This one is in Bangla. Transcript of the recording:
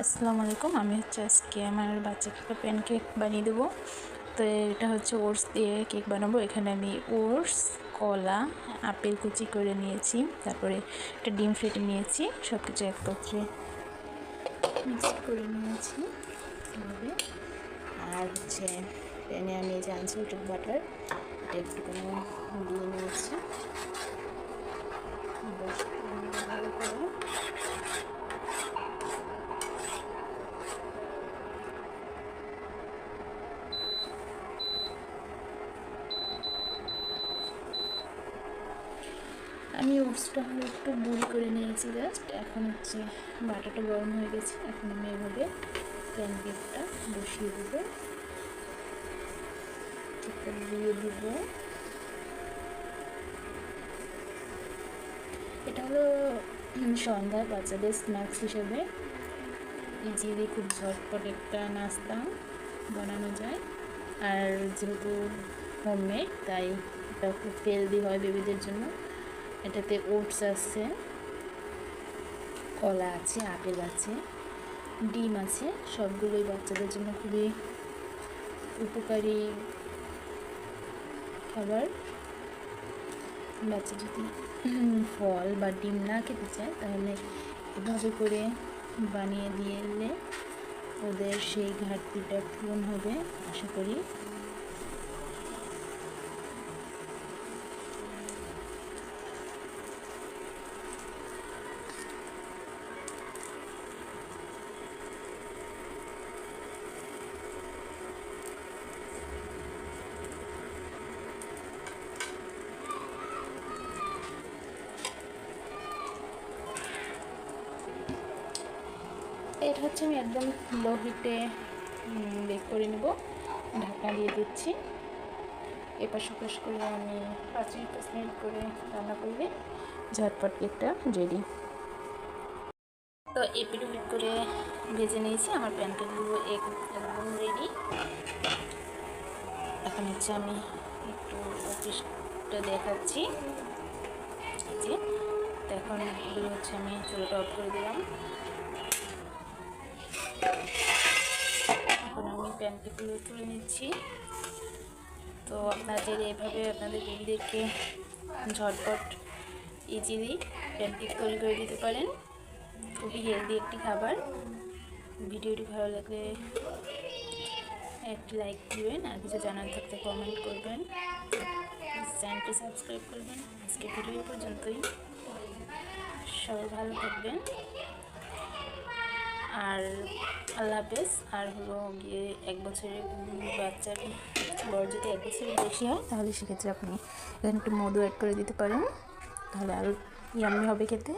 আসসালামু আলাইকুম। আমি আজকে আমার বাচ্চাকে একটা প্যানকেক বানিয়ে দেবো। তো এটা হচ্ছে ওটস দিয়ে কেক বানাবো। এখানে আমি ওটস, কলা, আপেল কুচি করে নিয়েছি, তারপরে একটা ডিম ফেটে নিয়েছি, সব কিছু একত্রে মিক্স করে নিয়েছি এভাবে। আর হচ্ছে প্যানে আমি যে আনসল্টেড বাটার এটা একটুখানি দিয়ে নিয়েছি ভালো করে। আমি ওটসটা একটু গুঁড়ি করে নিয়েছি জাস্ট। এখন হচ্ছে বাটারটা গরম হয়ে গেছে। এখন আমি এভাবে প্যানকেকটা বসিয়ে দেবো, দিয়ে দিব। এটা হলো সন্ধ্যায় বাচ্চাদের স্ন্যাক্স হিসেবে ইজিলি খুব ঝটপট একটা নাস্তা বানানো যায়। আর যেহেতু হোমমেড তাই এটা খুব হেলদি হয় বেবিদের জন্য। এটাতে ওটস আছে, কলা আছে, আপেল আছে, ডিম আছে, সবগুলোই বাচ্চাদের জন্য খুবই উপকারী খাবার। বাচ্চা যদি ফল বা ডিম না খেতে চায় তাহলে এভাবে করে বানিয়ে দিলে ওদের সেই ঘাটতিটা পূরণ হবে আশা করি। এটা হচ্ছে আমি একদম লো হিটে বেক করে নেব। ঢাকা দিয়ে দিচ্ছি। এপাশ ওপাশ করে আমি 5-10 মিনিট করে রান্না করলে ঝটপট কেকটা রেডি। তো এপিট ওপিট করে ভেজে নিয়েছি। আমার প্যানকেকগুলো একদম রেডি। এখন হচ্ছে আমি একটু অফিসটা দেখাচ্ছি যে। তো এখন এগুলো হচ্ছে আমি চুলাটা অফ করে দিলাম। এখন আমি প্যানকেকগুলো তুলে নিচ্ছি। তো আপনারা চাইলে এভাবে আপনাদের বেবিদেরকে ঝটপট ইজিলি প্যানকেক তৈরি করে দিতে পারেন। খুবই হেলদি একটি খাবার। ভিডিওটি ভালো লাগলে একটি লাইক দিবেন, আর কিছু জানার থাকতে কমেন্ট করবেন, চ্যানেলটি সাবস্ক্রাইব করবেন। আজকে ভিডিও পর্যন্তই। সবাই ভালো থাকবেন আর আল্লাহ হাফেজ। আর হলো গিয়ে 1 বছরের বাচ্চার বয়স যদি 1 বছরের বেশি হয় তাহলে সেক্ষেত্রে আপনি এখানে একটু মধু অ্যাড করে দিতে পারেন, তাহলে আরও ইয়াম্মি হবে খেতে।